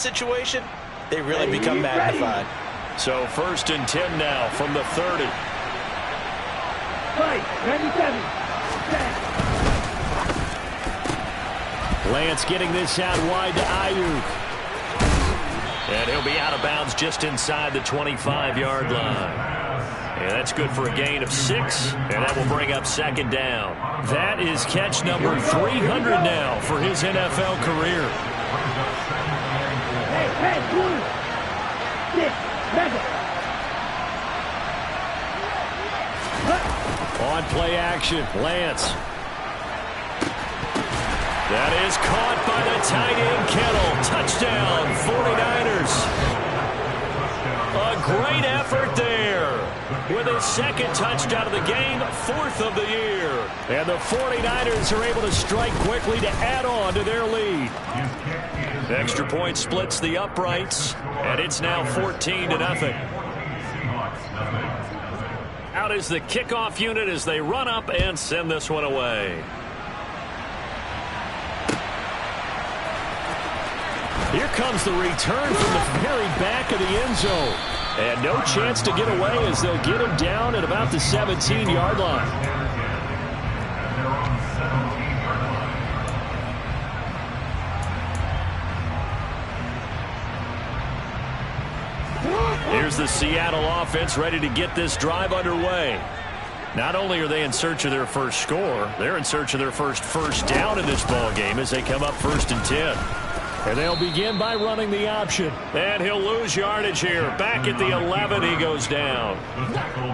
situation, they really become magnified. So 1st and 10 now from the 30. Lance getting this out wide to Ayuk. And he'll be out of bounds just inside the 25-yard line. And that's good for a gain of 6, and that will bring up 2nd down. That is catch number 300 now for his NFL career. On play action, Lance. That is caught by the tight end, Kittle. Touchdown, 49ers. A great effort there. With his 2nd touchdown of the game, 4th of the year. And the 49ers are able to strike quickly to add on to their lead. Extra point splits the uprights, and it's now 14-0. Out is the kickoff unit as they run up and send this one away. Here comes the return from the very back of the end zone. And no chance to get away as they'll get him down at about the 17-yard line. Here's the Seattle offense ready to get this drive underway. Not only are they in search of their first score, they're in search of their first down in this ball game as they come up 1st and 10. And they'll begin by running the option. And he'll lose yardage here. Back at the 11, he goes down.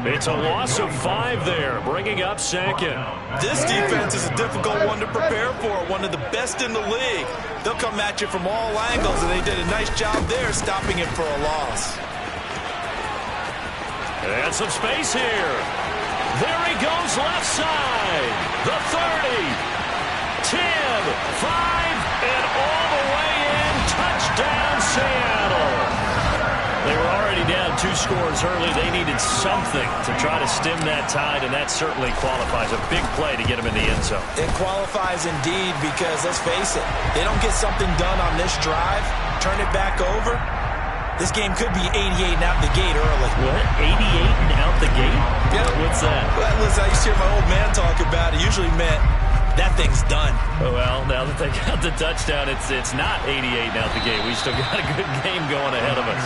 It's a loss of 5 there, bringing up 2nd. This defense is a difficult one to prepare for, one of the best in the league. They'll come at you from all angles, and they did a nice job there stopping it for a loss. And some space here. There he goes left side. The 30, 10, 5, and all the way in. Touchdown, Seattle. They were already down 2 scores early. They needed something to try to stem that tide, and that certainly qualifies. A big play to get them in the end zone. It qualifies indeed because, let's face it, they don't get something done on this drive, turn it back over, this game could be 88 and out the gate early. What? 88 and out the gate? Yeah. What's that? Well, listen, I used to hear my old man talk about it. Usually meant that thing's done. Well, now that they got the touchdown, it's not 88 and out the gate. We still got a good game going ahead of us.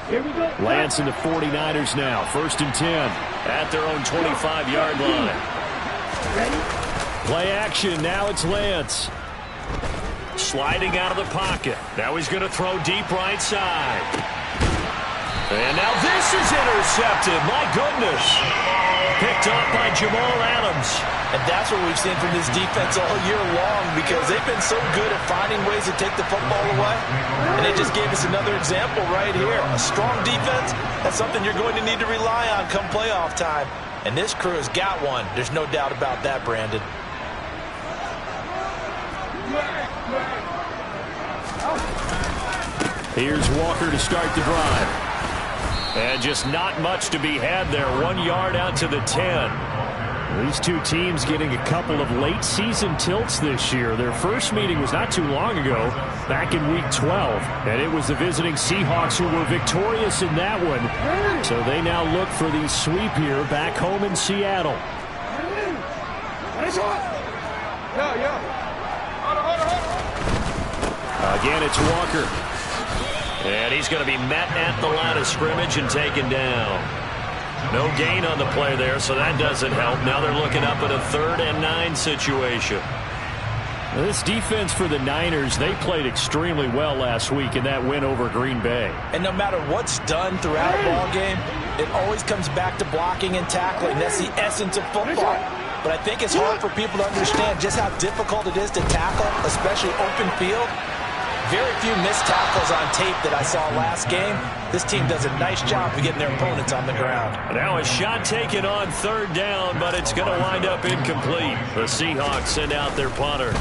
Here we go. Lance and the 49ers now. 1st and 10 at their own 25-yard line. Ready? Play action. Now it's Lance. Sliding out of the pocket. Now he's going to throw deep right side. And now this is intercepted. My goodness. Picked up by Jamal Adams. And that's what we've seen from this defense all year long because they've been so good at finding ways to take the football away. And they just gave us another example right here. A strong defense, that's something you're going to need to rely on come playoff time. And this crew has got one. There's no doubt about that, Brandon. Here's Walker to start the drive. And just not much to be had there. 1 yard out to the 10. These two teams getting a couple of late season tilts this year. Their first meeting was not too long ago, back in week 12. And it was the visiting Seahawks who were victorious in that one. So they now look for the sweep here back home in Seattle. Again, it's Walker. And he's going to be met at the line of scrimmage and taken down. No gain on the play there, so that doesn't help. Now they're looking up at a 3rd and 9 situation. This defense for the Niners, they played extremely well last week in that win over Green Bay. And no matter what's done throughout a ball game, it always comes back to blocking and tackling. That's the essence of football. But I think it's hard for people to understand just how difficult it is to tackle, especially open field. Very few missed tackles on tape that I saw last game. This team does a nice job of getting their opponents on the ground. Now a shot taken on 3rd down, but it's going to wind up incomplete. The Seahawks send out their punter.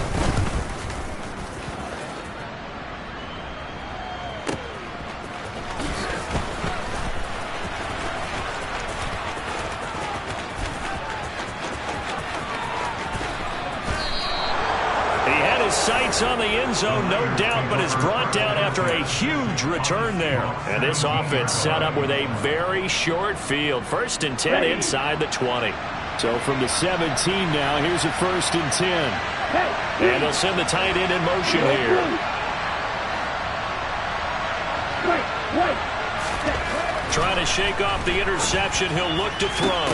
Attacks on the end zone, no doubt, but is brought down after a huge return there. And this offense set up with a very short field. 1st and 10 inside the 20. So from the 17 now, here's a 1st and 10. And they'll send the tight end in motion here. Trying to shake off the interception. He'll look to throw.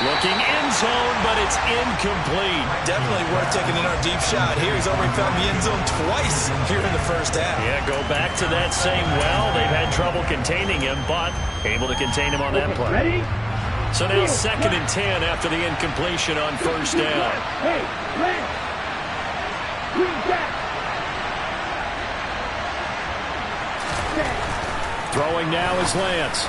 Looking end zone, but it's incomplete. Definitely worth taking in our deep shot here. He's already found the end zone twice here in the first half. Yeah, go back to that same well. They've had trouble containing him, but able to contain him on that play. Ready? So now 2nd and 10 after the incompletion on 1st down. Hey, Lance. Green back. Throwing now is Lance.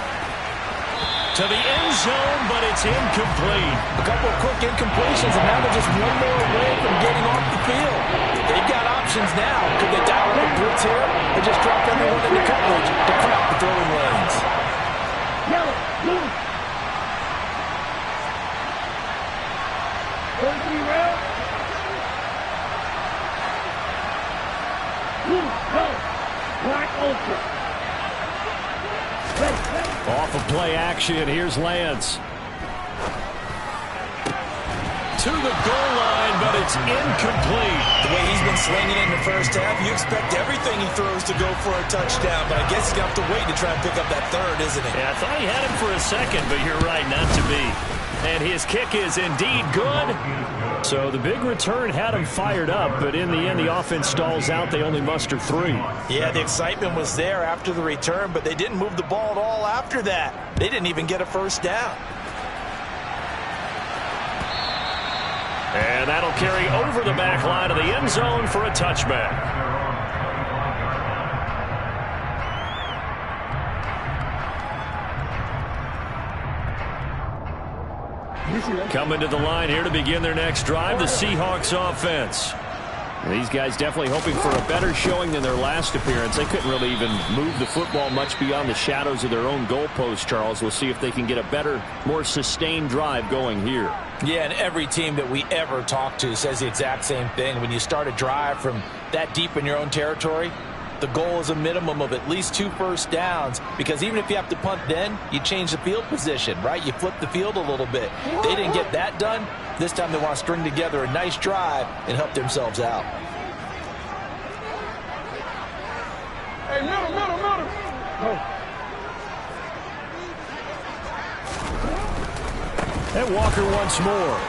To the end zone, but it's incomplete. A couple of quick incompletions, and now they're just one more away from getting off the field. They've got options now. Could they dial up a blitz here, or just drop everyone into coverage to crack the throwing lanes? Yellow, blue. 33 round. Blue, go. Black ultra. Off of play action, here's Lance. To the goal line, but it's incomplete. The way he's been slinging in the first half, you expect everything he throws to go for a touchdown, but I guess he's going to have to wait to try and pick up that 3rd, isn't he? Yeah, I thought he had him for a second, but you're right, not to be. And his kick is indeed good. So the big return had him fired up, but in the end, the offense stalls out. They only muster 3. Yeah, the excitement was there after the return, but they didn't move the ball at all after that. They didn't even get a 1st down. And that'll carry over the back line of the end zone for a touchback. Coming to the line here to begin their next drive, the Seahawks offense. These guys definitely hoping for a better showing than their last appearance. They couldn't really even move the football much beyond the shadows of their own goalpost, Charles. We'll see if they can get a better, more sustained drive going here. Yeah, and every team that we ever talk to says the exact same thing. When you start a drive from that deep in your own territory, the goal is a minimum of at least 2 first downs, because even if you have to punt then, you change the field position, right? You flip the field a little bit. They didn't get that done. This time they want to string together a nice drive and help themselves out. Hey, middle. And Walker once more.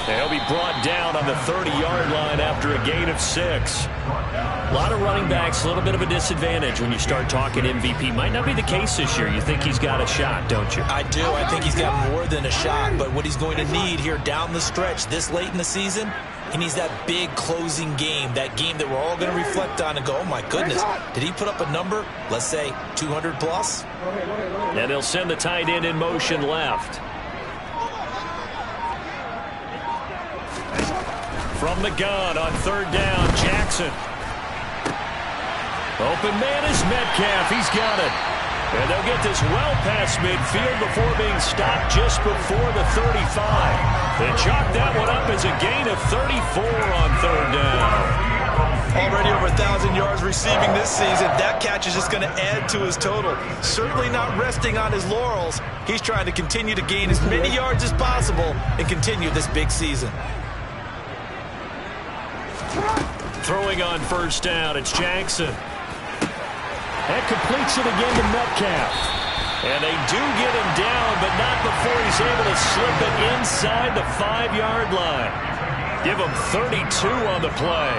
He'll be brought down on the 30-yard line after a gain of 6. A lot of running backs, a little bit of a disadvantage when you start talking MVP. Might not be the case this year. You think he's got a shot, don't you? I do. I think he's got more than a shot. But what he's going to need here down the stretch this late in the season, he needs that big closing game, that game that we're all going to reflect on and go, oh, my goodness, did he put up a number, let's say, 200 plus? And they'll send the tight end in motion left. From the gun on 3rd down, Jackson. Open man is Metcalf. He's got it. And they'll get this well past midfield before being stopped just before the 35. They chalk that one up as a gain of 34 on 3rd down. Already over 1,000 yards receiving this season. That catch is just going to add to his total. Certainly not resting on his laurels. He's trying to continue to gain as many yards as possible and continue this big season. Throwing on 1st down, it's Jackson. That completes it again to Metcalf. And they do get him down, but not before he's able to slip it inside the 5-yard line. Give him 32 on the play.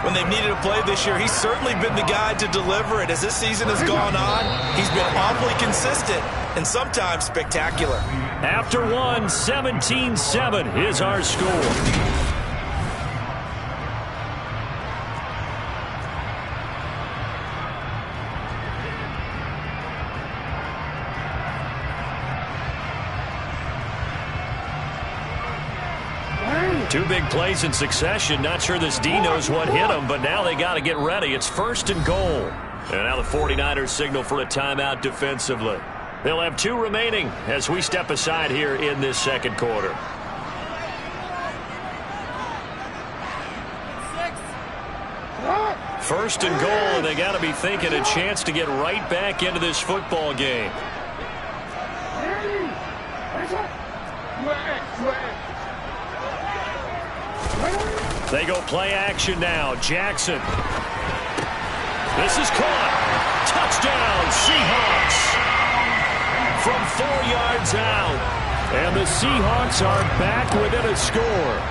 When they've needed a play this year, he's certainly been the guy to deliver it. As this season has gone on, he's been awfully consistent and sometimes spectacular. After one, 17-7 is our score. Two big plays in succession. Not sure this D knows what hit him, but now they got to get ready. It's 1st and goal. And now the 49ers signal for a timeout defensively. They'll have 2 remaining as we step aside here in this 2nd quarter. First and goal, and they got to be thinking a chance to get right back into this football game. They go play action now. Jackson. This is caught. Touchdown, Seahawks. From 4 yards out. And the Seahawks are back within a score.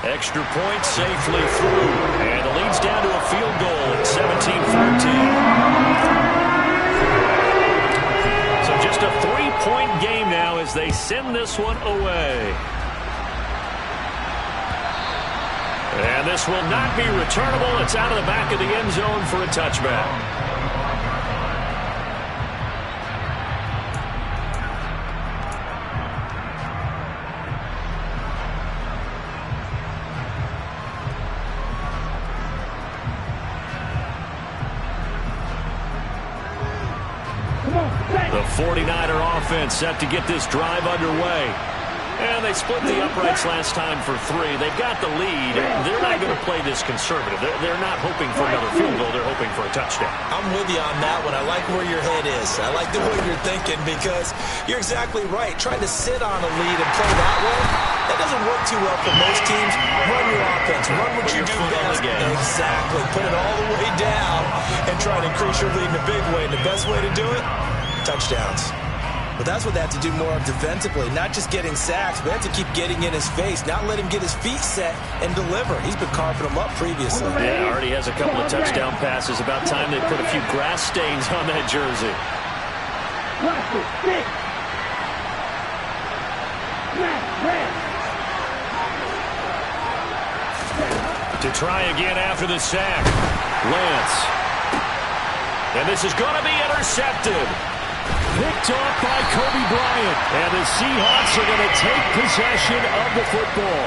Extra point safely through. And the lead's down to a field goal at 17-14. So just a 3-point game now as they send this one away. And this will not be returnable. It's out of the back of the end zone for a touchback. The 49er offense set to get this drive underway. And they split the uprights last time for 3. They've got the lead. They're not going to play this conservative. They're not hoping for another field goal. They're hoping for a touchdown. I'm with you on that one. I like where your head is. I like the way you're thinking because you're exactly right. Trying to sit on a lead and play that way, that doesn't work too well for most teams. Run your offense. Run what you do best. Exactly. Put it all the way down and try to increase your lead in a big way. And the best way to do it, touchdowns. But that's what they have to do more of defensively, not just getting sacks, but have to keep getting in his face, not let him get his feet set and deliver. He's been carving them up previously. Yeah, already has a couple of touchdown passes. About time they put a few grass stains on that jersey. To try again after the sack. Lance. And this is going to be intercepted. Picked off by Kobe Bryant. And the Seahawks are going to take possession of the football.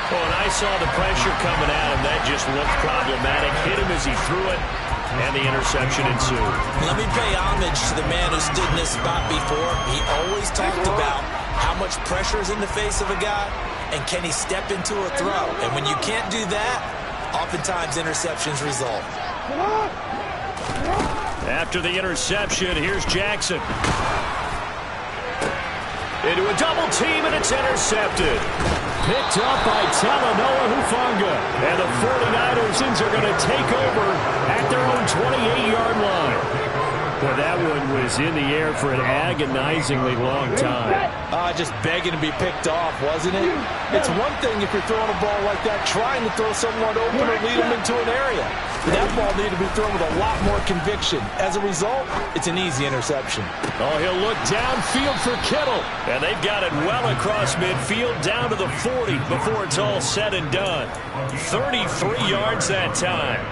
Oh, and I saw the pressure coming at him. That just looked problematic. Hit him as he threw it, and the interception ensued. Let me pay homage to the man who stood in this spot before. He always talked about how much pressure is in the face of a guy, and can he step into a throw. And when you can't do that, oftentimes interceptions result. After the interception, here's Jackson. Into a double team, and it's intercepted. Picked up by Talanoa Hufanga. And the 49ers are going to take over at their own 28-yard line. Well, that one was in the air for an agonizingly long time. Just begging to be picked off, wasn't it? It's one thing if you're throwing a ball like that, trying to throw someone open or lead them into an area. But that ball needed to be thrown with a lot more conviction. As a result, it's an easy interception. Oh, he'll look downfield for Kittle. And they've got it well across midfield down to the 40 before it's all said and done. 33 yards that time.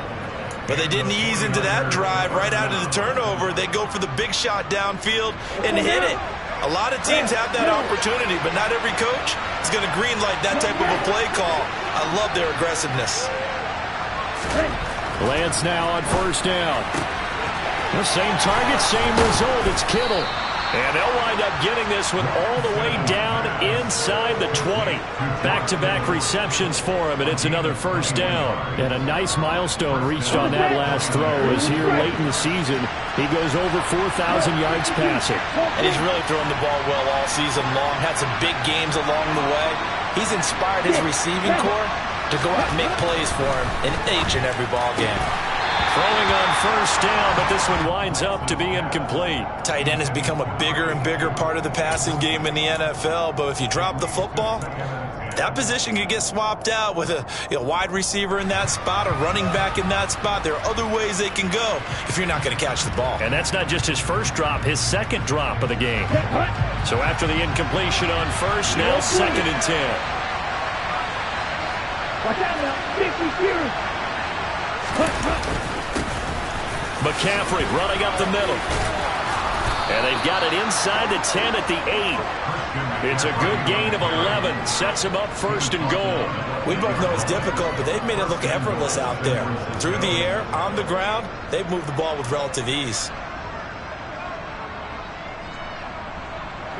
But they didn't ease into that drive right out of the turnover. They go for the big shot downfield and hit it. A lot of teams have that opportunity, but not every coach is going to greenlight that type of a play call. I love their aggressiveness. Lance now on first down. The same target, same result. It's Kittle. And they'll wind up getting this one all the way down inside the 20. Back-to-back receptions for him, and it's another first down. And a nice milestone reached on that last throw as here late in the season, he goes over 4,000 yards passing. And he's really throwing the ball well all season long. Had some big games along the way. He's inspired his receiving corps to go out and make plays for him in each and every ball game. Throwing on first down, but this one winds up to be incomplete. Tight end has become a bigger and bigger part of the passing game in the NFL, but if you drop the football, that position could get swapped out with a wide receiver in that spot, a running back in that spot. There are other ways they can go if you're not going to catch the ball. And that's not just his first drop, his second drop of the game. So after the incompletion on first, now 2nd and 10. Watch out now, 50 years. McCaffrey running up the middle. And they've got it inside the 10 at the 8. It's a good gain of 11. Sets them up 1st and goal. We both know it's difficult, but they've made it look effortless out there. Through the air, on the ground, they've moved the ball with relative ease.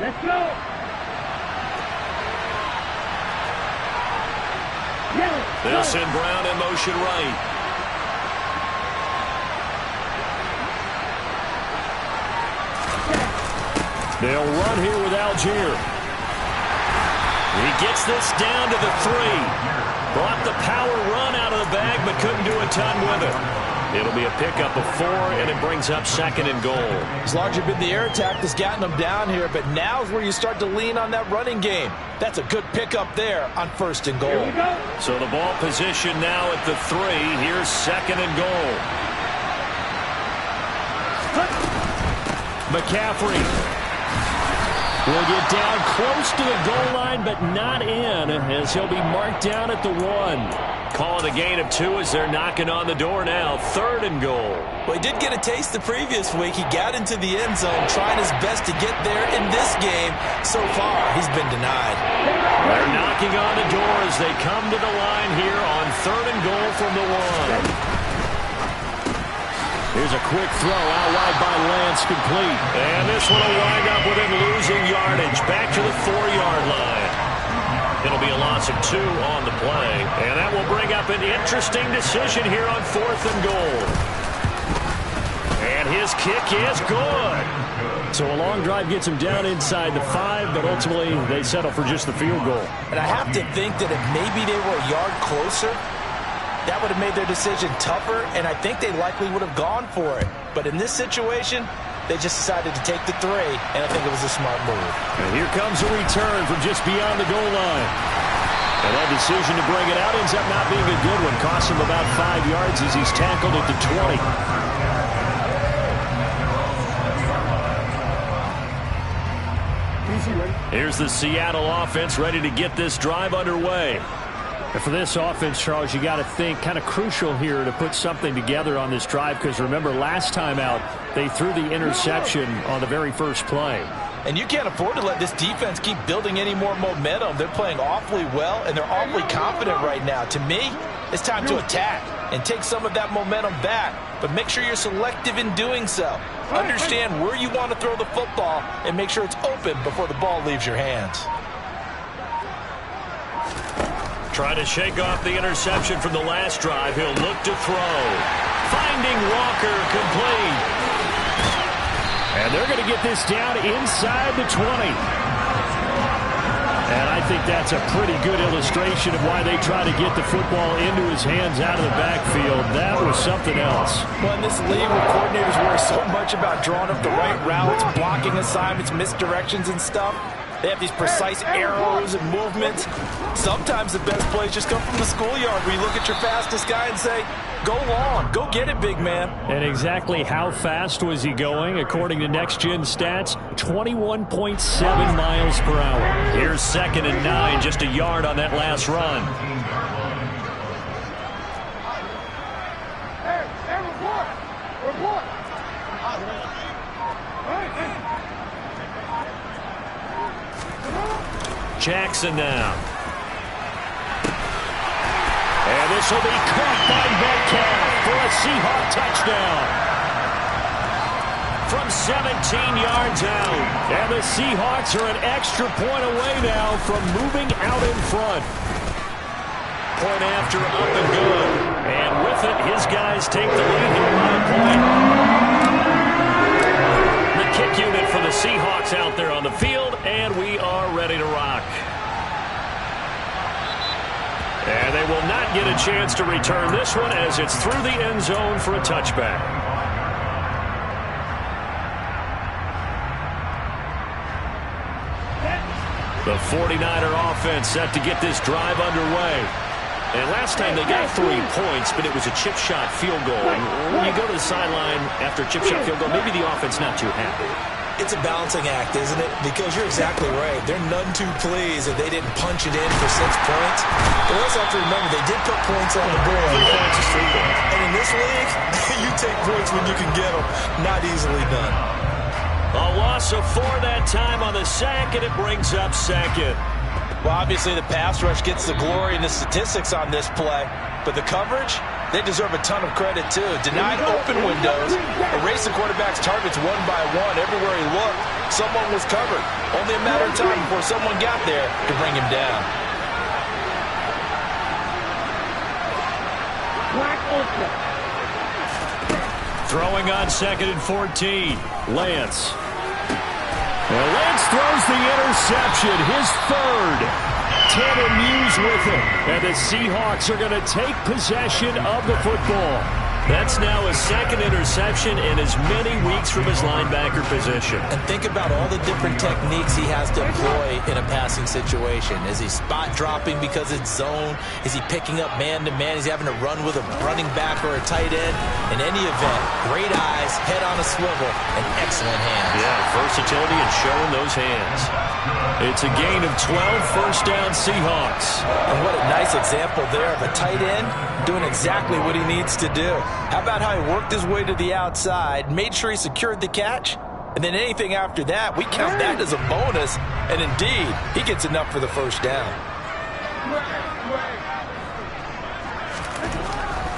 Let's go. They'll send Brown in motion right. They'll run here with Algier. He gets this down to the 3. Brought the power run out of the bag, but couldn't do a ton with it. It'll be a pickup of 4, and it brings up 2nd and goal. As long as you've been the air attack that's gotten them down here, but now's where you start to lean on that running game. That's a good pickup there on 1st and goal. So the ball position now at the 3. Here's 2nd and goal. McCaffrey will get down close to the goal line, but not in, as he'll be marked down at the 1. Call it a gain of 2 as they're knocking on the door now. 3rd and goal. Well, he did get a taste the previous week. He got into the end zone, trying his best to get there in this game. So far, he's been denied. They're knocking on the door as they come to the line here on 3rd and goal from the 1. Here's a quick throw out wide by Lance, complete. And this one will wind up with him losing yardage back to the 4-yard line. It'll be a loss of 2 on the play. And that will bring up an interesting decision here on 4th and goal. And his kick is good. So a long drive gets him down inside the 5, but ultimately they settle for just the field goal. And I have to think that if maybe they were a yard closer, that would have made their decision tougher, and I think they likely would have gone for it. But in this situation, they just decided to take the 3, and I think it was a smart move. And here comes a return from just beyond the goal line. And that decision to bring it out ends up not being a good one. Costs him about 5 yards as he's tackled at the 20. Here's the Seattle offense ready to get this drive underway. And for this offense, Charles, you got to think kind of crucial here to put something together on this drive, because remember last time out they threw the interception on the very first play. And you can't afford to let this defense keep building any more momentum. They're playing awfully well, and they're awfully confident right now. To me, it's time to attack and take some of that momentum back, but make sure you're selective in doing so. Understand where you want to throw the football and make sure it's open before the ball leaves your hands. Trying to shake off the interception from the last drive. He'll look to throw. Finding Walker, complete. And they're going to get this down inside the 20. And I think that's a pretty good illustration of why they try to get the football into his hands out of the backfield. That was something else. Well, in this league where coordinators worry so much about drawing up the right routes, blocking assignments, misdirections and stuff, they have these precise arrows and movements. Sometimes the best plays just come from the schoolyard where you look at your fastest guy and say, go long, go get it, big man. And exactly how fast was he going? According to Next Gen Stats, 21.7 miles per hour. Here's 2nd and 9, just a yard on that last run. Jackson now. And this will be caught by Metcalf for a Seahawk touchdown. From 17 yards out. And the Seahawks are an extra point away now from moving out in front. Point after, up and good. And with it, his guys take the lead here by a point. The kick unit for the Seahawks out there on the field, and we are ready to rock. And they will not get a chance to return this one as it's through the end zone for a touchback. The 49er offense set to get this drive underway. And last time they got 3 points, but it was a chip shot field goal. And when you go to the sideline after a chip shot field goal, maybe the offense not too happy. It's a balancing act, isn't it? Because you're exactly right. They're none too pleased that they didn't punch it in for 6 points. But also have to remember, they did put points on the board. 3 points is 3 points. And in this league, you take points when you can get them. Not easily done. A loss of 4 that time on the sack, and it brings up 2nd. Well, obviously the pass rush gets the glory and the statistics on this play. But the coverage, they deserve a ton of credit, too. Denied open windows, erased the quarterback's targets one by one. Everywhere he looked, someone was covered. Only a matter of time before someone got there to bring him down. Throwing on 2nd and 14. Lance. Well, Lance throws the interception, his third. 10 amused with it. And the Seahawks are going to take possession of the football. That's now his 2nd interception in as many weeks from his linebacker position. And think about all the different techniques he has to employ in a passing situation. Is he spot dropping because it's zone? Is he picking up man-to-man? Is he having to run with a running back or a tight end? In any event, great eyes, head on a swivel, and excellent hands. Yeah, versatility and showing those hands. It's a gain of 12, first down Seahawks. And what a nice example there of a tight end doing exactly what he needs to do. How about how he worked his way to the outside, made sure he secured the catch, and then anything after that, we count that as a bonus, and indeed, he gets enough for the first down.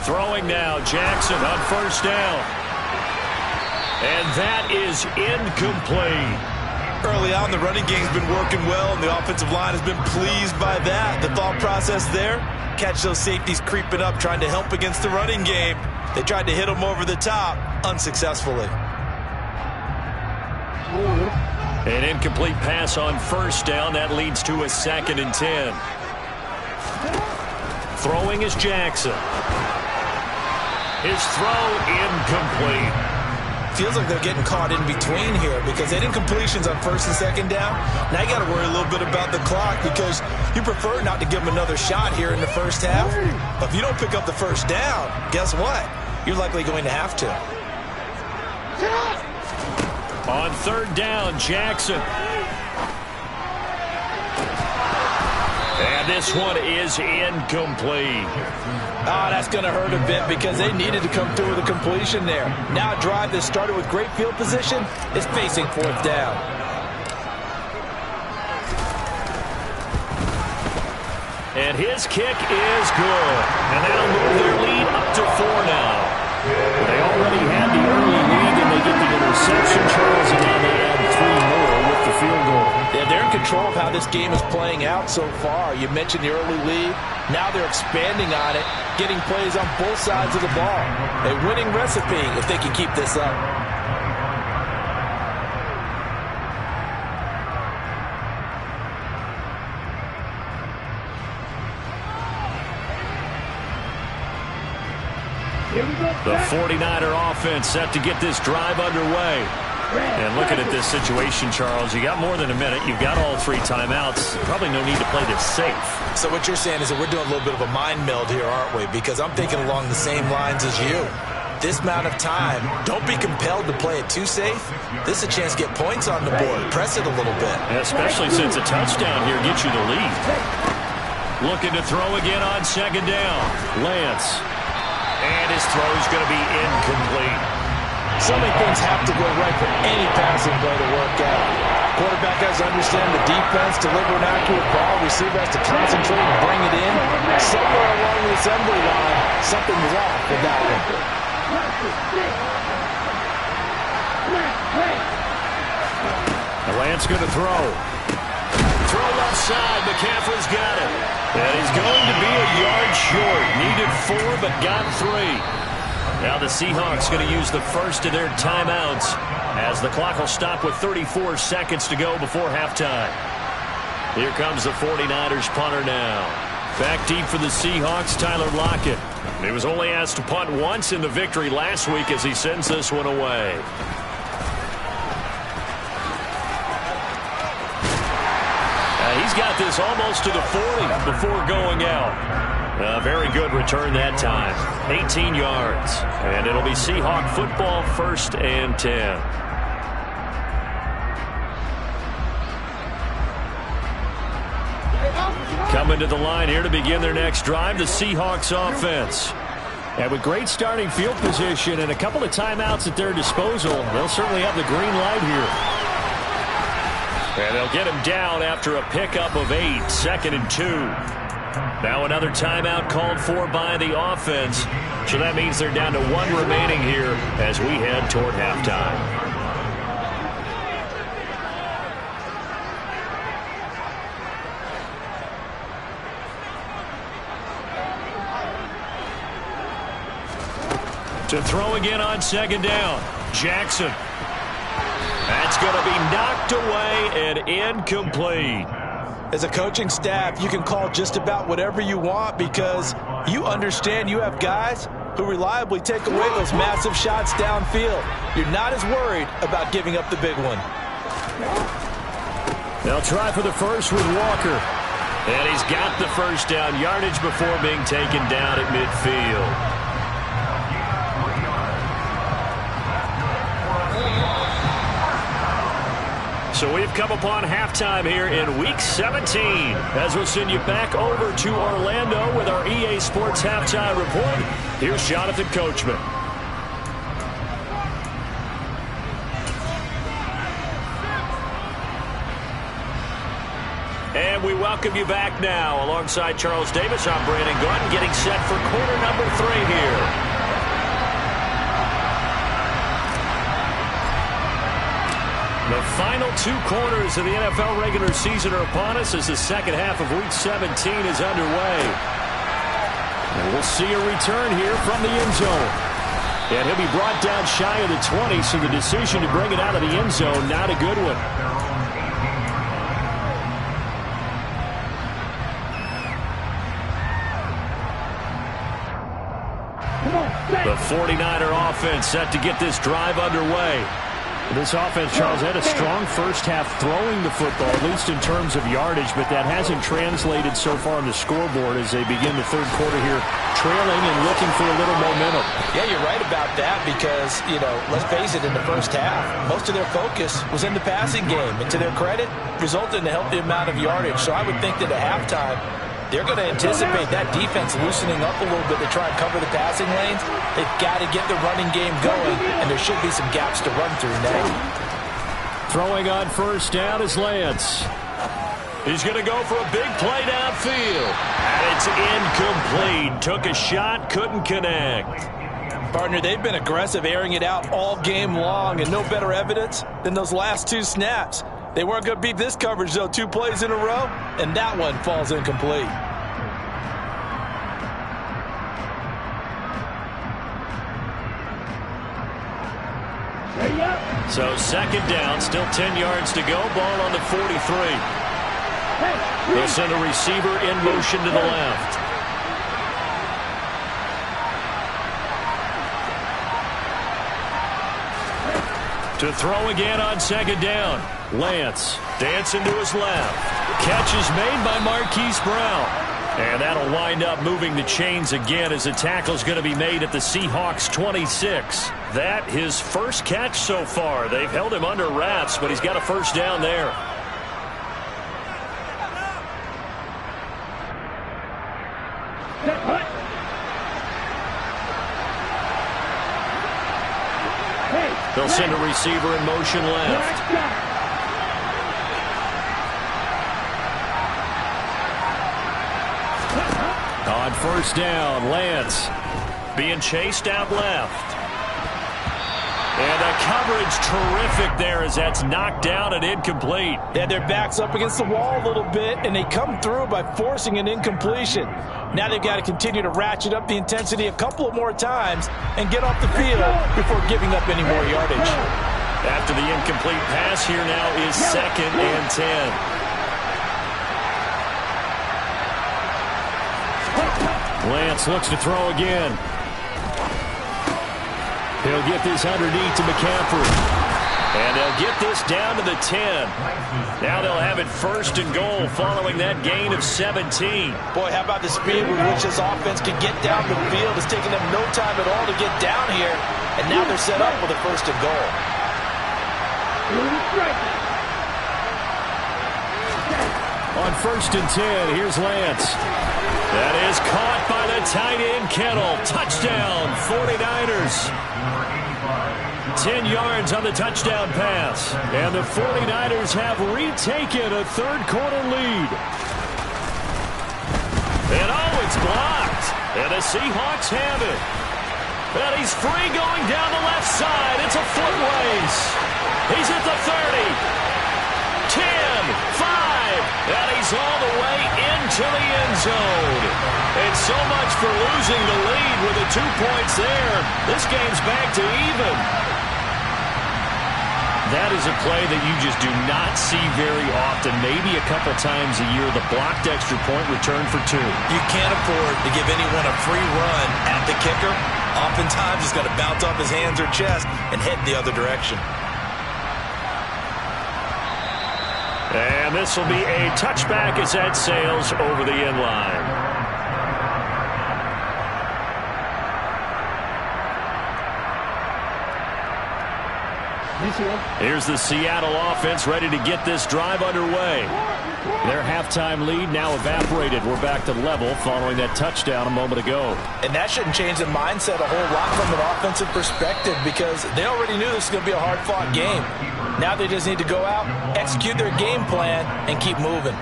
Throwing now, Jackson on first down. And that is incomplete. Early on, the running game's been working well, and the offensive line has been pleased by that. The thought process there, catch those safeties creeping up, trying to help against the running game. They tried to hit him over the top, unsuccessfully. An incomplete pass on first down. That leads to a 2nd and 10. Throwing is Jackson. His throw incomplete. Feels like they're getting caught in between here because they didn't completions on 1st and 2nd down. Now you got to worry a little bit about the clock because you prefer not to give them another shot here in the first half. But if you don't pick up the first down, guess what? You're likely going to have to. On 3rd down, Jackson. And this one is incomplete. Oh, that's going to hurt a bit because they needed to come through with a completion there. Now a drive that started with great field position is facing 4th down. And his kick is good. And that'll move their lead up to 4 now. They already had the early lead and they get the interception, Charles, and now they add 3 more with the field goal. Yeah, they're in control of how this game is playing out so far. You mentioned the early lead. Now they're expanding on it, getting plays on both sides of the ball. A winning recipe if they can keep this up. The 49er offense set to get this drive underway. And looking at this situation, Charles, you got more than a minute. You've got all 3 timeouts. Probably no need to play this safe. So what you're saying is that we're doing a little bit of a mind meld here, aren't we? Because I'm thinking along the same lines as you. This amount of time, don't be compelled to play it too safe. This is a chance to get points on the board. Press it a little bit. Especially since a touchdown here gets you the lead. Looking to throw again on 2nd down. Lance. And his throw is going to be incomplete. So many things have to go right for any passing play to work out. Quarterback has to understand the defense, deliver an accurate ball. Receiver has to concentrate and bring it in. Somewhere along the assembly line, something was off with that one. Lance going to throw. Throw left side. McCaffrey's got it. And he's going to be a yard short. Needed 4, but got 3. Now the Seahawks going to use the first of their timeouts as the clock will stop with 34 seconds to go before halftime. Here comes the 49ers punter now. Back deep for the Seahawks, Tyler Lockett. He was only asked to punt once in the victory last week as he sends this one away. He's got this almost to the 40 before going out. A very good return that time. 18 yards. And it'll be Seahawk football, 1st and 10. Coming to the line here to begin their next drive, the Seahawks offense. And with great starting field position and a couple of timeouts at their disposal, they'll certainly have the green light here. And they'll get him down after a pickup of 8, 2nd and 2. Now another timeout called for by the offense. So that means they're down to 1 remaining here as we head toward halftime. To throw again on second down. Jackson. That's going to be knocked away and incomplete. As a coaching staff, you can call just about whatever you want because you understand you have guys who reliably take away those massive shots downfield. You're not as worried about giving up the big one. They'll try for the first with Walker. And he's got the first down yardage before being taken down at midfield. So we've come upon halftime here in Week 17. As we'll send you back over to Orlando with our EA Sports Halftime Report. Here's Jonathan Coachman. And we welcome you back now. Alongside Charles Davis, I'm Brandon Gordon, getting set for quarter number 3 here. The final 2 quarters of the NFL regular season are upon us as the second half of Week 17 is underway. And we'll see a return here from the end zone. And he'll be brought down shy of the 20, so the decision to bring it out of the end zone, not a good one. The 49er offense set to get this drive underway. This offense, Charles, had a strong first half throwing the football, at least in terms of yardage, but that hasn't translated so far on the scoreboard as they begin the third quarter here, trailing and looking for a little momentum. Yeah, you're right about that because, let's face it, in the first half, most of their focus was in the passing game. And to their credit, resulted in a healthy amount of yardage. So I would think that at halftime, they're going to anticipate that defense loosening up a little bit to try and cover the passing lanes. They've got to get the running game going, and there should be some gaps to run through next. Throwing on first down is Lance. He's going to go for a big play downfield. And it's incomplete. Took a shot, couldn't connect. Partner, they've been aggressive, airing it out all game long, and no better evidence than those last 2 snaps. They weren't going to beat this coverage, though. 2 plays in a row, and that one falls incomplete. So second down, still 10 yards to go. Ball on the 43. They'll send a receiver in motion to the left. To throw again on second down. Lance dancing to his left. Catch is made by Marquise Brown. And that'll wind up moving the chains again as the tackle's going to be made at the Seahawks 26. That his first catch so far. They've held him under wraps, but he's got a first down there. They'll send a receiver in motion left. On first down, Lance being chased out left. And the coverage terrific there as that's knocked down and incomplete. They had their backs up against the wall a little bit, and they come through by forcing an incompletion. Now they've got to continue to ratchet up the intensity a couple of more times and get off the field before giving up any more yardage. After the incomplete pass, here now is 2nd and 10. Lance looks to throw again. He'll get this underneath to McCaffrey. And they'll get this down to the 10. Now they'll have it 1st and goal following that gain of 17. Boy, how about the speed with which this offense can get down the field? It's taken them no time at all to get down here. And now they're set up with a 1st and goal. On 1st and 10, here's Lance. That is caught by the tight end, Kittle. Touchdown, 49ers. 10 yards on the touchdown pass. And the 49ers have retaken a third-quarter lead. And it's blocked. And the Seahawks have it. And he's free going down the left side. It's a foot race. He's at the 30. 10, 5. And he's all the way into the end zone. And so much for losing the lead with the 2 points there. This game's back to even. That is a play that you just do not see very often. Maybe a couple times a year, the blocked extra point return for 2. You can't afford to give anyone a free run at the kicker. Oftentimes, he's got to bounce off his hands or chest and head the other direction. And this will be a touchback as that sails over the end line. Here's the Seattle offense ready to get this drive underway. Their halftime lead now evaporated. We're back to level following that touchdown a moment ago. And that shouldn't change the mindset a whole lot from an offensive perspective because they already knew this was going to be a hard-fought game. Now they just need to go out, execute their game plan, and keep moving.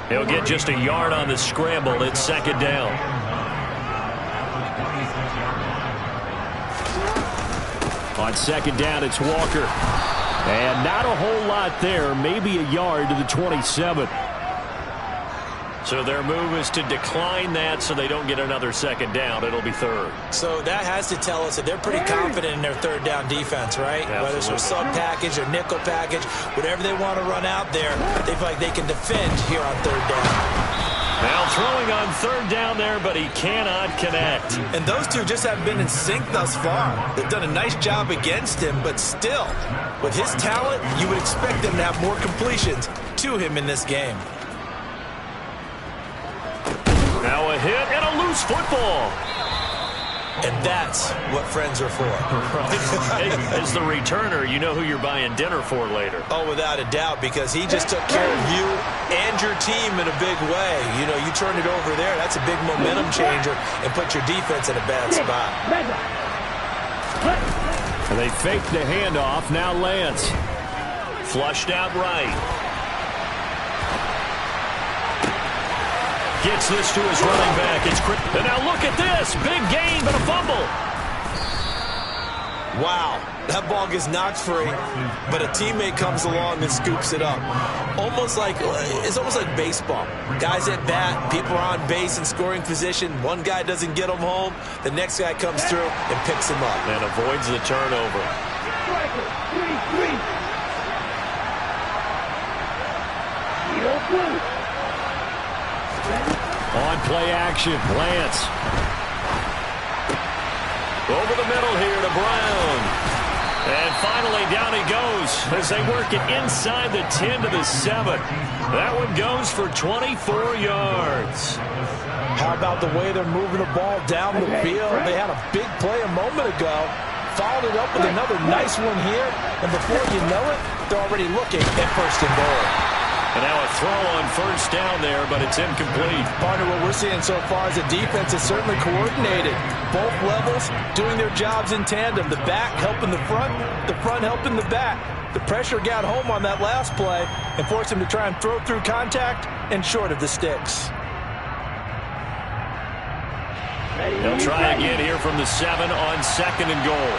He'll get just a yard on the scramble. It's second down. On second down, it's Walker. And not a whole lot there. Maybe a yard to the 27. So their move is to decline that so they don't get another second down. It'll be third. So that has to tell us that they're pretty confident in their third down defense, right? Absolutely. Whether it's a sub package or nickel package, whatever they want to run out there, they feel like they can defend here on third down. Now throwing on third down there, but he cannot connect. And those two just haven't been in sync thus far. They've done a nice job against him, but still, with his talent, you would expect them to have more completions to him in this game. Now a hit and a loose football. And that's what friends are for. Right. As the returner, you know who you're buying dinner for later. Oh, without a doubt, because he just took care of you and your team in a big way. You know, you turn it over there, that's a big momentum changer and put your defense in a bad spot. And they fake the handoff. Now Lance. Flushed out right. Gets this to his running back. It's quick. And now look at this. Big gain, but a fumble. Wow. That ball gets knocked free, but a teammate comes along and scoops it up. It's almost like baseball. Guys at bat, people are on base in scoring position. One guy doesn't get them home. The next guy comes through and picks him up. And avoids the turnover. On play action, Lance. Over the middle here to Brown. And finally down he goes as they work it inside the 10 to the 7. That one goes for 24 yards. How about the way they're moving the ball down the field? They had a big play a moment ago. Followed it up with another nice one here. And before you know it, they're already looking at first and goal. And now a throw on first down there, but it's incomplete. Partner, what we're seeing so far is the defense is certainly coordinated. Both levels doing their jobs in tandem. The back helping the front helping the back. The pressure got home on that last play and forced him to try and throw through contact and short of the sticks. They'll try again here from the 7 on second and goal.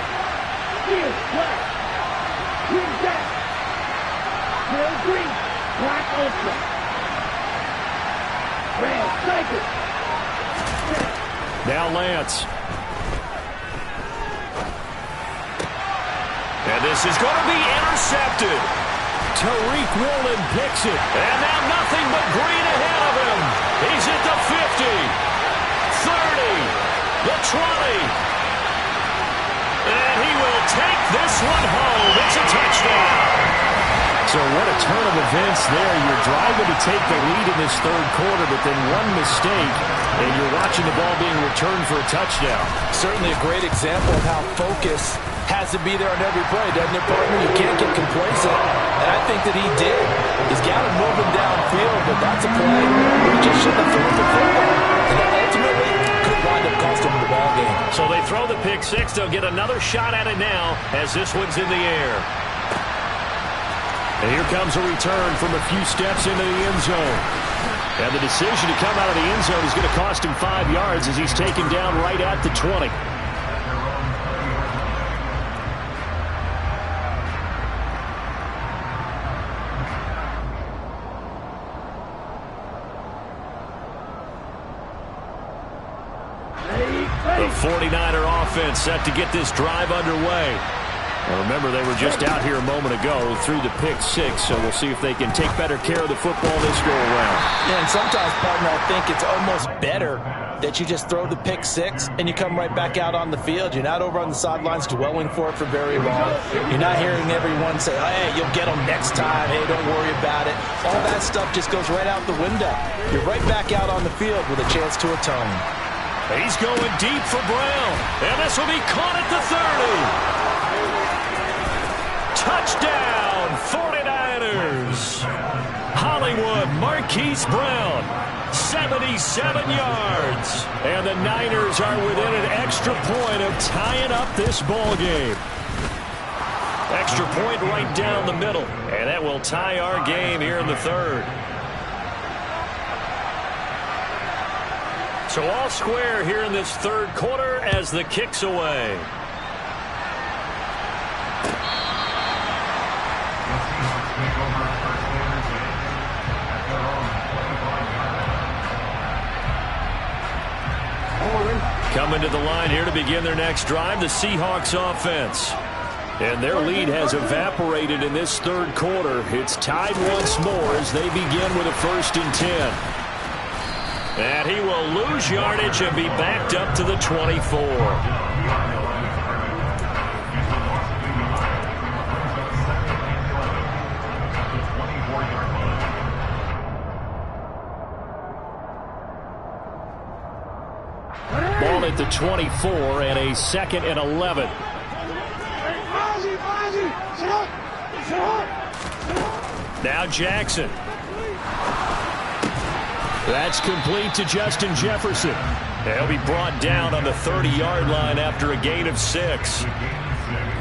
Now Lance. And this is going to be intercepted. Tariq Woolen picks it. And now nothing but green ahead of him. He's at the 50, 30, the 20. And he will take this one home. It's a touchdown. So what a turn of events there. You're driving to take the lead in this third quarter, but then one mistake, and you're watching the ball being returned for a touchdown. Certainly a great example of how focus has to be there on every play, doesn't it, partner? You can't get complacent, and I think that he did. He's got him moving downfield, but that's a play where he just shouldn't have thrown the football, and that ultimately could wind up costing him the ball game. So they throw the pick six. They'll get another shot at it now as this one's in the air. And here comes a return from a few steps into the end zone. And the decision to come out of the end zone is going to cost him 5 yards as he's taken down right at the 20. The 49er offense set to get this drive underway. Well, remember, they were just out here a moment ago through the pick six, so we'll see if they can take better care of the football this go-around. Yeah, and sometimes, partner, I think it's almost better that you just throw the pick six and you come right back out on the field. You're not over on the sidelines dwelling for it for very long. You're not hearing everyone say, hey, you'll get them next time. Hey, don't worry about it. All that stuff just goes right out the window. You're right back out on the field with a chance to atone. He's going deep for Brown, and this will be caught at the 30. Touchdown, 49ers. Hollywood Marquise Brown, 77 yards. And the Niners are within an extra point of tying up this ball game. Extra point right down the middle. And that will tie our game here in the third. So all square here in this third quarter as the kick's away. Coming to the line here to begin their next drive, the Seahawks offense. And their lead has evaporated in this third quarter. It's tied once more as they begin with a 1st and 10. And he will lose yardage and be backed up to the 24. Ball at the 24 and a 2nd and 11. Now Jackson. That's complete to Justin Jefferson. He'll be brought down on the 30-yard line after a gain of 6.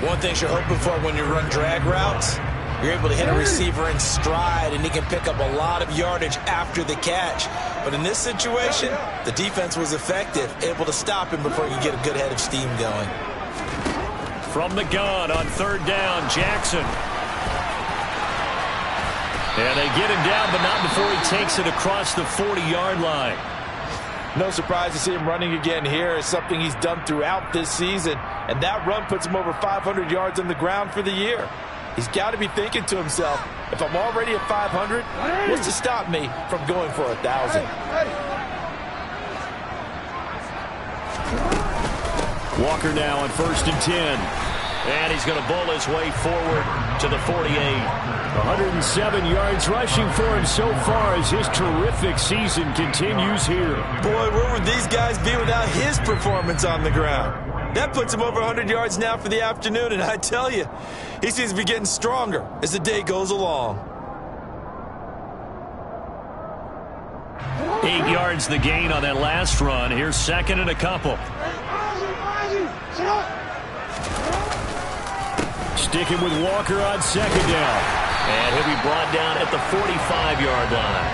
One thing you're hoping for when you run drag routes, you're able to hit a receiver in stride, and he can pick up a lot of yardage after the catch. But in this situation, the defense was effective, able to stop him before he could get a good head of steam going. From the gun on 3rd down, Jackson. And they get him down, but not before he takes it across the 40-yard line. No surprise to see him running again here. It's something he's done throughout this season, and that run puts him over 500 yards on the ground for the year. He's got to be thinking to himself, if I'm already at 500, what's to stop me from going for 1,000? Walker now on 1st and 10. And he's going to bull his way forward to the 48. 107 yards rushing for him so far as his terrific season continues here. Boy, where would these guys be without his performance on the ground? That puts him over 100 yards now for the afternoon, and I tell you, he seems to be getting stronger as the day goes along. 8 yards the gain on that last run. Here's 2nd and a couple. Sticking with Walker on 2nd down. And he'll be brought down at the 45-yard line.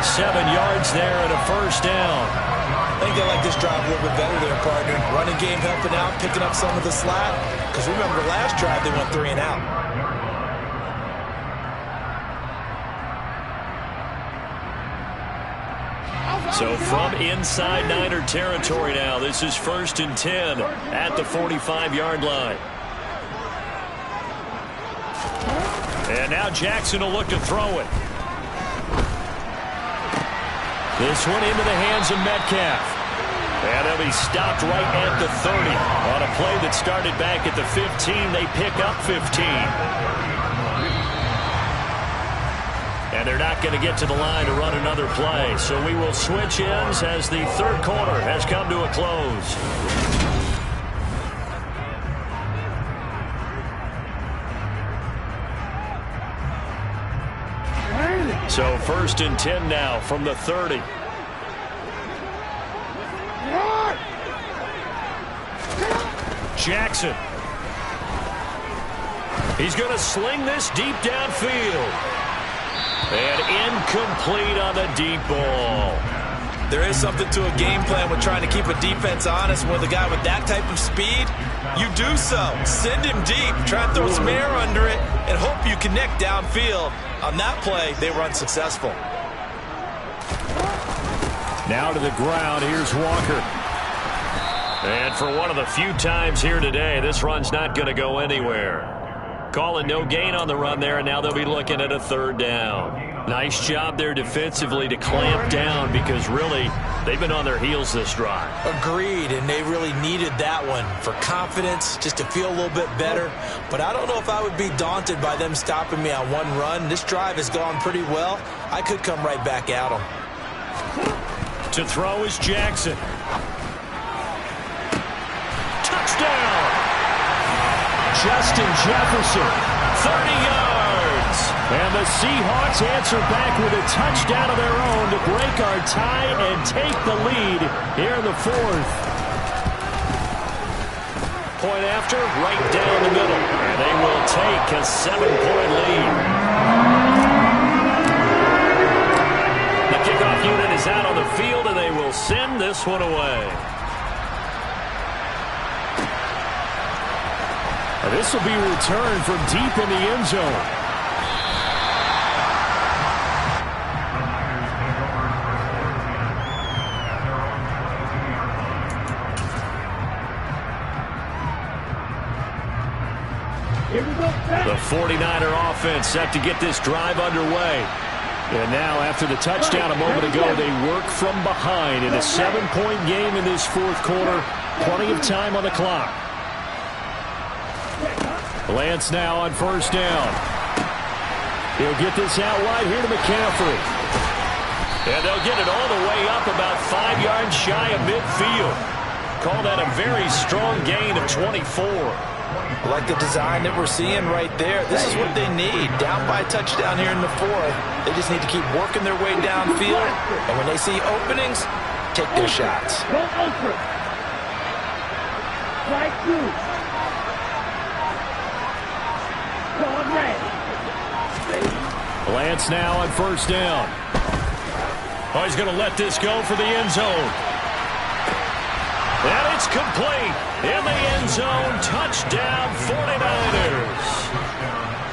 7 yards there and a 1st down. I think they like this drive a little bit better there, partner. Running game helping out, picking up some of the slack. Because remember, last drive they went 3 and out. So from inside Niner territory now, this is 1st and 10 at the 45-yard line. And now Jackson will look to throw it. This one into the hands of Metcalf. And they'll be stopped right at the 30. On a play that started back at the 15, they pick up 15. And they're not going to get to the line to run another play. So we will switch ends as the third quarter has come to a close. So 1st and 10 now from the 30. Jackson. He's going to sling this deep downfield. And incomplete on the deep ball. There is something to a game plan with trying to keep a defense honest. With a guy with that type of speed, you do so. Send him deep. Try and throw some air under it and hope you connect downfield. On that play, they were unsuccessful. Now to the ground. Here's Walker. And for one of the few times here today, this run's not going to go anywhere. Calling no gain on the run there, and now they'll be looking at a 3rd down. Nice job there defensively to clamp down because really they've been on their heels this drive. Agreed, and they really needed that one for confidence, just to feel a little bit better. But I don't know if I would be daunted by them stopping me on one run. This drive has gone pretty well. I could come right back at them. To throw is Jackson. Touchdown! Justin Jefferson, 30 yards. And the Seahawks answer back with a touchdown of their own to break our tie and take the lead here in the 4th. Point after, right down the middle. And they will take a 7-point lead. The kickoff unit is out on the field, and they will send this one away. This will be returned from deep in the end zone. The 49er offense set to get this drive underway. And now, after the touchdown a moment ago, they work from behind in a 7-point game in this 4th quarter. Plenty of time on the clock. Lance now on 1st down. He'll get this out wide here to McCaffrey. And they'll get it all the way up about 5 yards shy of midfield. Call that a very strong gain of 24. I like the design that we're seeing right there. This is what they need. Down by a touchdown here in the 4th. They just need to keep working their way downfield. And when they see openings, take their shots. Go ultra. Strike 2. Lance now on 1st down. Oh, he's going to let this go for the end zone. And it's complete. In the end zone, touchdown 49ers.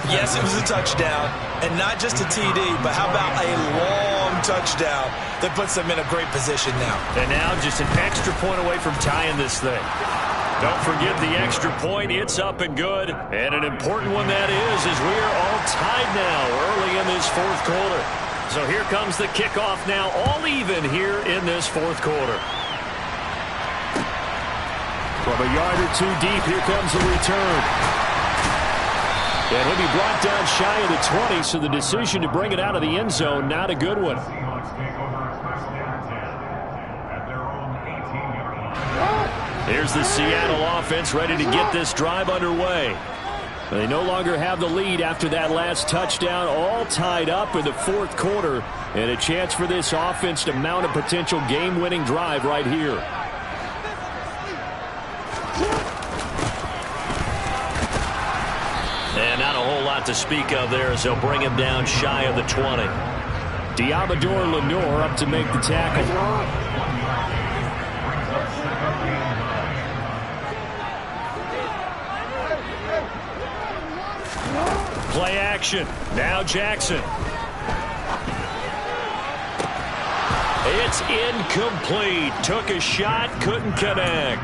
Yes, it was a touchdown, and not just a TD, but how about a long touchdown that puts them in a great position now. And now just an extra point away from tying this thing. Don't forget the extra point. It's up and good. And an important one that is, as we are all tied now early in this 4th quarter. So here comes the kickoff now, all even here in this 4th quarter. From a yard or 2 deep, here comes the return. And he'll be brought down shy of the 20, so the decision to bring it out of the end zone, not a good one. Here's the Seattle offense ready to get this drive underway. They no longer have the lead after that last touchdown, all tied up in the 4th quarter, and a chance for this offense to mount a potential game-winning drive right here. And not a whole lot to speak of there as they'll bring him down shy of the 20. Diamador Lenore up to make the tackle. Play action. Now Jackson. It's incomplete. Took a shot, couldn't connect.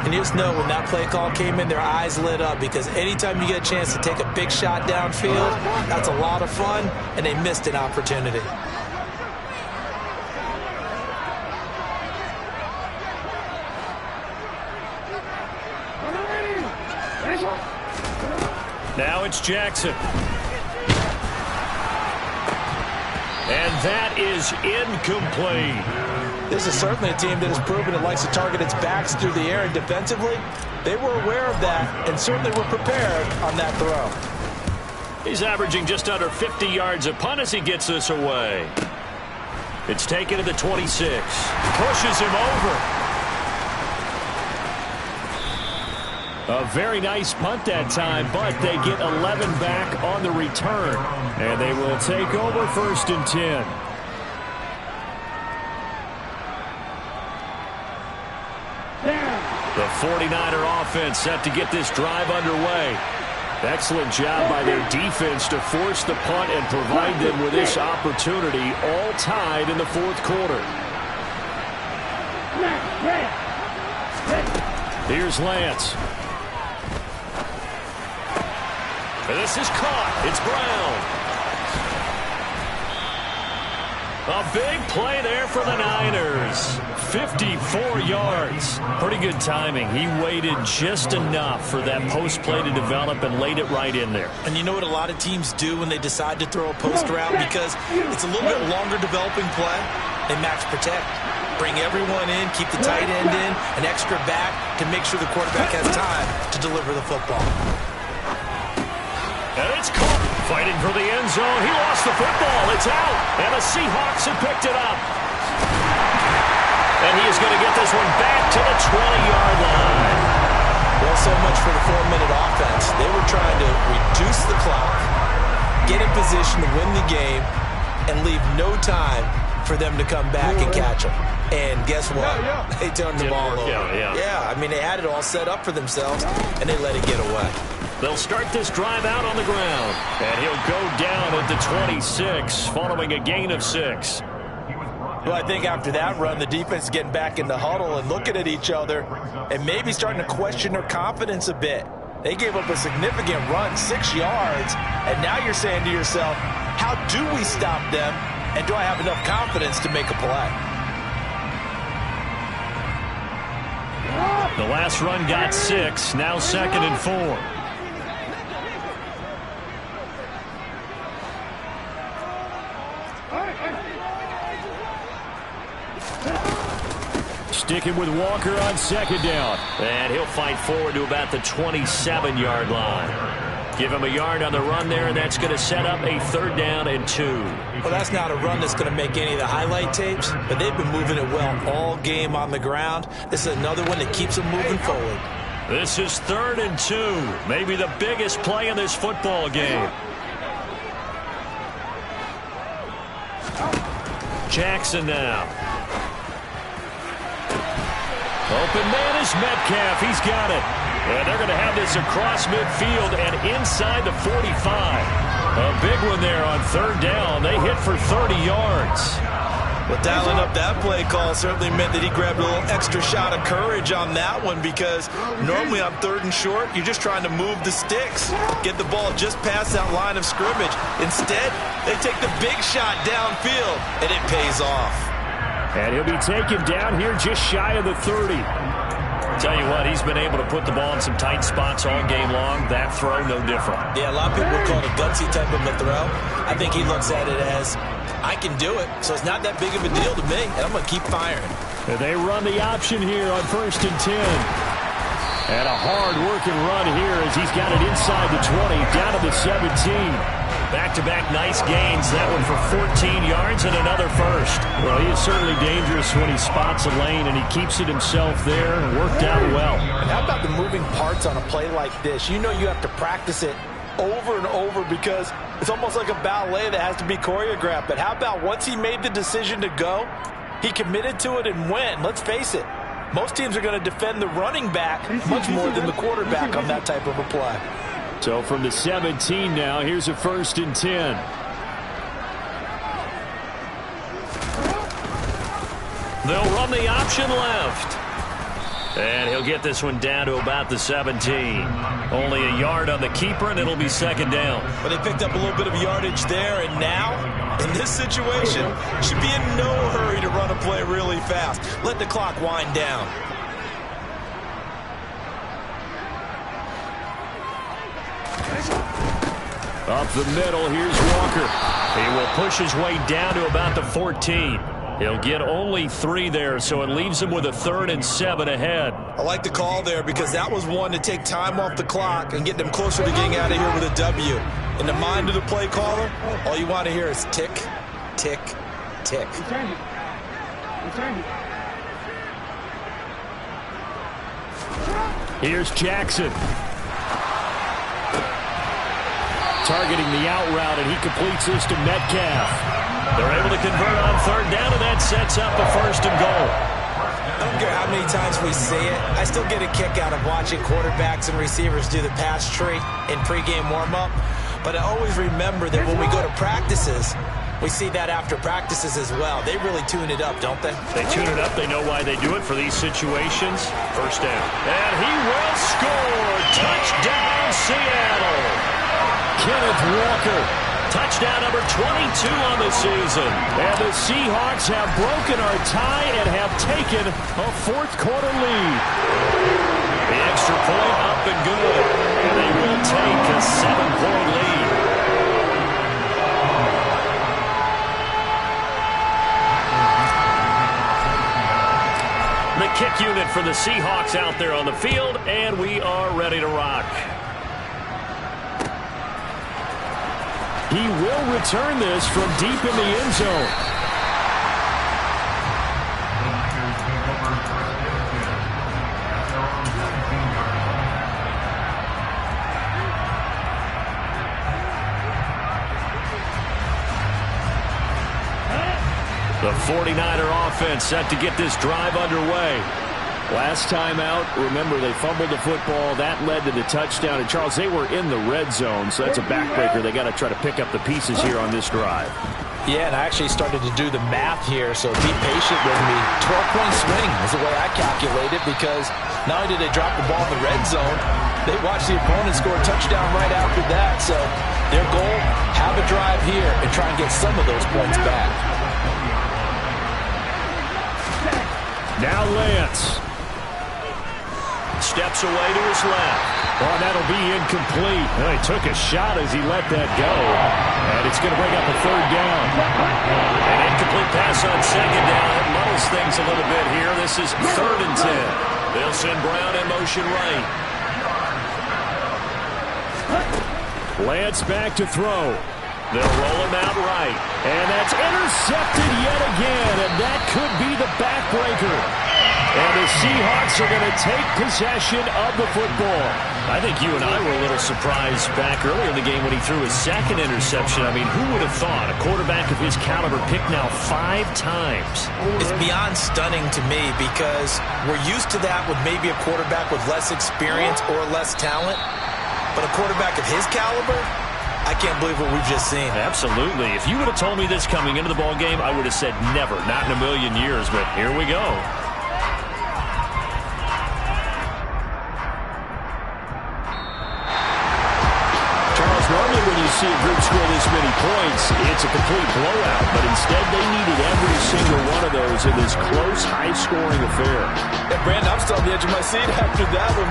And you just know when that play call came in, their eyes lit up, because anytime you get a chance to take a big shot downfield, that's a lot of fun, and they missed an opportunity. Now it's Jackson. And that is incomplete. This is certainly a team that has proven it likes to target its backs through the air, and defensively, they were aware of that and certainly were prepared on that throw. He's averaging just under 50 yards a punt as he gets this away. It's taken to the 26. Pushes him over. A very nice punt that time, but they get 11 back on the return. And they will take over 1st and 10. The 49er offense set to get this drive underway. Excellent job by their defense to force the punt and provide them with this opportunity, all tied in the 4th quarter. Here's Lance. And this is caught. It's Brown. A big play there for the Niners. 54 yards. Pretty good timing. He waited just enough for that post play to develop and laid it right in there. And you know what a lot of teams do when they decide to throw a post route? Because it's a little bit longer developing play. They max protect. Bring everyone in, keep the tight end in, an extra back to make sure the quarterback has time to deliver the football. And it's caught. Fighting for the end zone. He lost the football. It's out. And the Seahawks have picked it up. And he is going to get this one back to the 20-yard line. Well, so much for the 4-minute offense. They were trying to reduce the clock, get in position to win the game, and leave no time for them to come back and catch them. And guess what? They turned the ball over. Yeah, I mean, they had it all set up for themselves, and they let it get away. They'll start this drive out on the ground. And he'll go down at the 26, following a gain of 6. Well, I think after that run, the defense is getting back in the huddle and looking at each other and maybe starting to question their confidence a bit. They gave up a significant run, 6 yards, and now you're saying to yourself, how do we stop them, and do I have enough confidence to make a play? The last run got 6, now 2nd and 4. Sticking with Walker on 2nd down. And he'll fight forward to about the 27-yard line. Give him a yard on the run there, and that's going to set up a 3rd down and 2. Well, that's not a run that's going to make any of the highlight tapes, but they've been moving it well all game on the ground. This is another one that keeps them moving forward. This is 3rd and 2. Maybe the biggest play in this football game. Jackson now. Open man is Metcalf. He's got it. And they're going to have this across midfield and inside the 45. A big one there on 3rd down. They hit for 30 yards. Well, dialing up that play call certainly meant that he grabbed a little extra shot of courage on that one, because normally on 3rd and short, you're just trying to move the sticks, get the ball just past that line of scrimmage. Instead, they take the big shot downfield, and it pays off. And he'll be taken down here just shy of the 30. Tell you what, he's been able to put the ball in some tight spots all game long. That throw, no different. Yeah, a lot of people would call it a gutsy type of a throw. I think he looks at it as, I can do it, so it's not that big of a deal to me, and I'm going to keep firing. And they run the option here on 1st and 10. And a hard-working run here as he's got it inside the 20, down to the 17. Back-to-back nice gains. That one for 14 yards and another first. Well, he is certainly dangerous when he spots a lane, and he keeps it himself there and worked out well. And how about the moving parts on a play like this? You know you have to practice it over and over because it's almost like a ballet that has to be choreographed. But how about once he made the decision to go, he committed to it and went. Let's face it, most teams are going to defend the running back much more than the quarterback on that type of a play. So from the 17 now, here's a 1st and 10. They'll run the option left. And he'll get this one down to about the 17. Only a yard on the keeper, and it'll be 2nd down. But they picked up a little bit of yardage there, and now, in this situation, should be in no hurry to run a play really fast. Let the clock wind down. Up the middle, here's Walker. He will push his way down to about the 14. He'll get only 3 there, so it leaves him with a 3rd and 7 ahead. I like the call there because that was one to take time off the clock and get them closer to getting out of here with a W. In the mind of the play caller, all you want to hear is tick, tick, tick. Here's Jackson. Targeting the out route, and he completes this to Metcalf. They're able to convert on 3rd down, and that sets up a 1st and goal. I don't care how many times we see it. I still get a kick out of watching quarterbacks and receivers do the pass tree in pregame warm-up. But I always remember that when we go to practices, We see that after practices as well. They really tune it up, don't they? They tune it up. They know why they do it for these situations. First down. And he will score. Touchdown, Seattle. Kenneth Walker. Touchdown number 22 on the season. And the Seahawks have broken our tie and have taken a fourth-quarter lead. The extra point up and good. And they will take a 7-point lead. The kick unit for the Seahawks out there on the field, and we are ready to rock. He will return this from deep in the end zone. The 49er offense set to get this drive underway. Last time out, remember, they fumbled the football. That led to the touchdown. And, Charles, they were in the red zone, so that's a backbreaker. They got to try to pick up the pieces here on this drive. Yeah, and I actually started to do the math here, so be patient with me. 12-point swing is the way I calculate it, because not only did they drop the ball in the red zone, they watched the opponent score a touchdown right after that. So their goal, have a drive here and try and get some of those points back. Now Lance steps away to his left. Oh, that'll be incomplete. Well, he took a shot as he let that go. And it's going to bring up a third down. An incomplete pass on second down. It muddles things a little bit here. This is 3rd and 10. They'll send Brown in motion right. Lance back to throw. They'll roll him out right. And that's intercepted yet again. And that could be the backbreaker. And the Seahawks are going to take possession of the football. I think you and I were a little surprised back earlier in the game when he threw his second interception. I mean, who would have thought a quarterback of his caliber picked now 5 times? It's beyond stunning to me, because we're used to that with maybe a quarterback with less experience or less talent. But a quarterback of his caliber, I can't believe what we've just seen. Absolutely. If you would have told me this coming into the ball game, I would have said never, not in a million years. But here we go. Charles, normally when you see a group score this many points, it's a complete blowout. But instead, they needed every single one of those in this close, high-scoring affair. Yeah, Brandon, I'm still on the edge of my seat after that one.